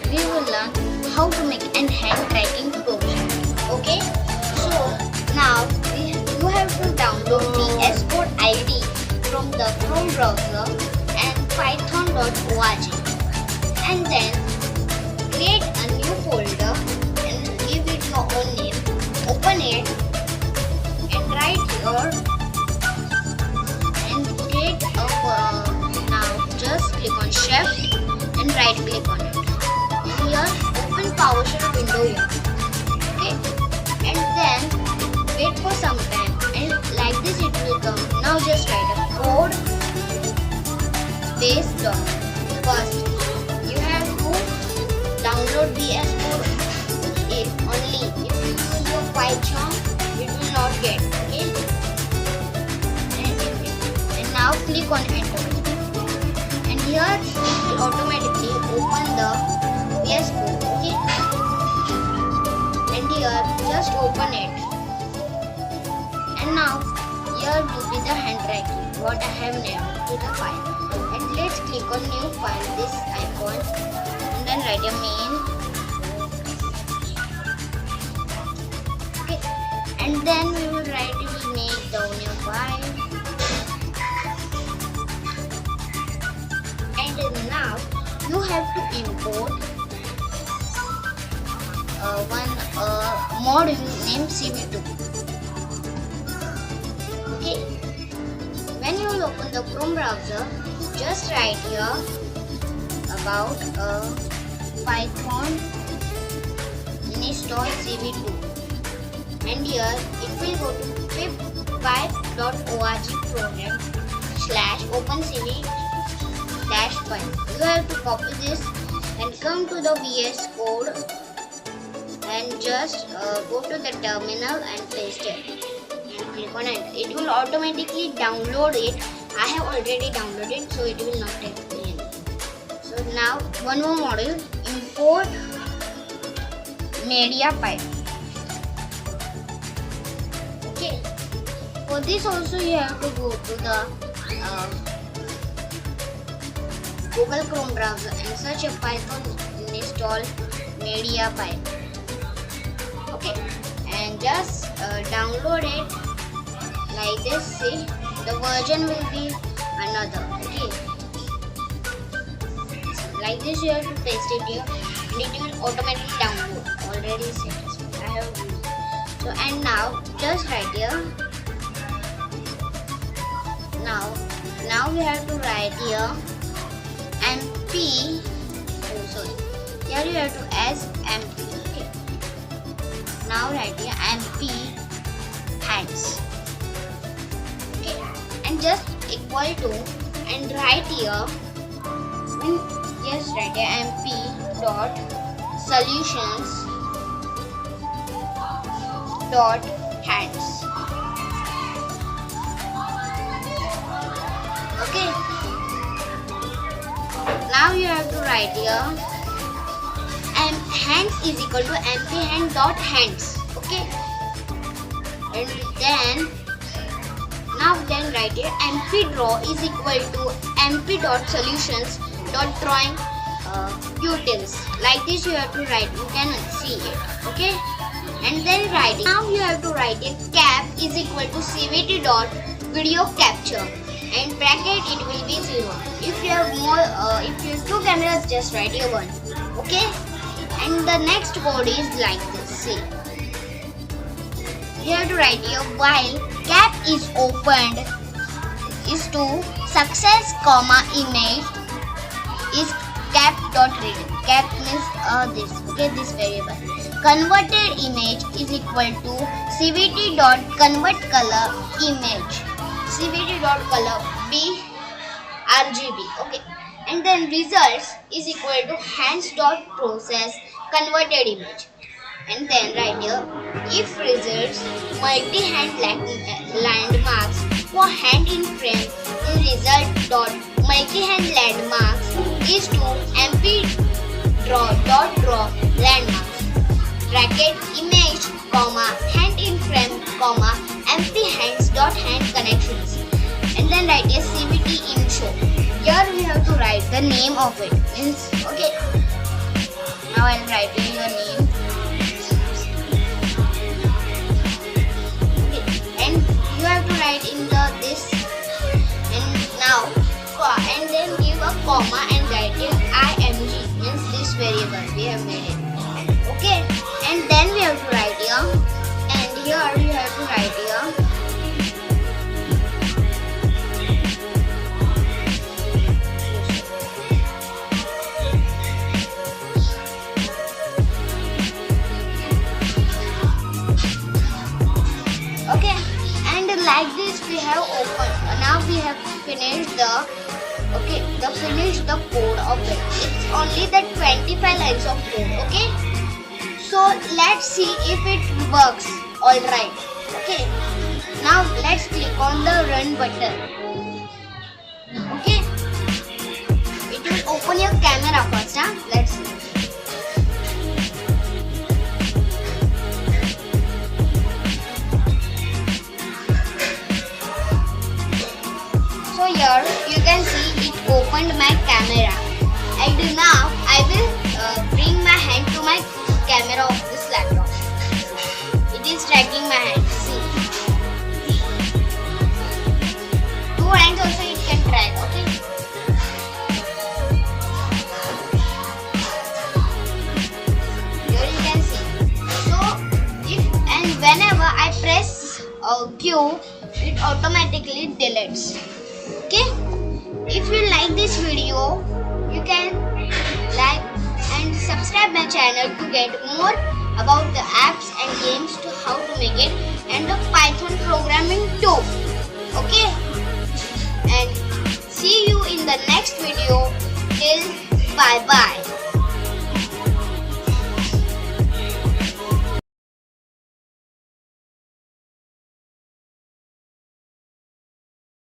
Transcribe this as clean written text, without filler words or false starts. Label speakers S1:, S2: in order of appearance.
S1: we will learn how to make an handwriting program. Okay, so now you have to download VS Code ID from the Chrome browser and python.org, and then create a new folder and give it your own name. Open it and write your and create a now just click on Shift and right click on it. And here open PowerShell window here. Okay, and then wait for some time and like this it will come. Now just write a code space dot. First you have to download VS Code it only. If you use your Python it will not get. Okay, and now click on enter. And here it will automatically open the VS Code. Okay, and here just open it. And now here will be the handwriting what I have named to the file. And let's click on new file, this icon, and then write a main. Okay, and then we will write, we will make the new file. And now you have to import one module named CV2. Okay, when you will open the Chrome browser, just write here about Python install CV2, and here it will go to mediapipe.org program/OpenCV-python. You have to copy this and come to the VS Code and just go to the terminal and paste it and click on it. It will automatically download it. I have already downloaded, so it will not take me anything. So now one more module, import Mediapipe. Okay, for this also you have to go to the Google Chrome browser and search a Python install Mediapipe. Okay, and just download it like this. See, the version will be another. Okay, like this you have to paste it here and it will automatically download. Already set. I have used. So and now just write here. Now we have to write here MP. Oh sorry. Here you have to as MP. Okay. Now write here MP hands. Okay. And just equal to and write here. Yes, write here MP dot solutions dot hands. Okay. Now you have to write here hands is equal to mp hand dot hands. Okay. And then write here mp draw is equal to mp dot solutions dot drawing utils. Like this you have to write. You can see it. Okay. And then write. Now you have to write a cap is equal to cvt dot video capture. And bracket it will be 0. If you have more, if you have two cameras, just write here 1. Okay. And the next code is like this. See, you have to write here while cap is opened is to success comma image is cap dot read. Cap means this. Okay, this variable. Converted image is equal to cvt dot convert color image. CVT dot color be RGB. Okay, and then results is equal to hands dot process converted image. And then write here if results multi hand landmarks for hand in frame in result dot multi hand landmarks is to mp draw dot draw landmarks bracket image comma hand in frame comma empty hands dot hand connections, and then write a CVT in show. Here we have to write the name of it. Means okay. I'll write your name. Okay. And you have to write in this. And now, and then give a comma and write it img, means this variable we have made it. Okay. And then we have to write here. And here you have to write here. Okay, and like this we have opened. Now we have finished the code of it. It's only the 25 lines of code. Okay, so let's see if it works. All right. Okay, now let's click on the run button. Okay, it will open your camera first. Let's see. Here you can see it opened my camera, and now I will bring my hand to my camera of this laptop. It is tracking my hand. See, two hands also it can track. Okay. Here you can see. So if and whenever I press Q, it automatically deletes. Okay, if you like this video, you can like and subscribe my channel to get more about the apps and games to how to make it and the Python programming too. Okay, and see you in the next video. Till bye bye.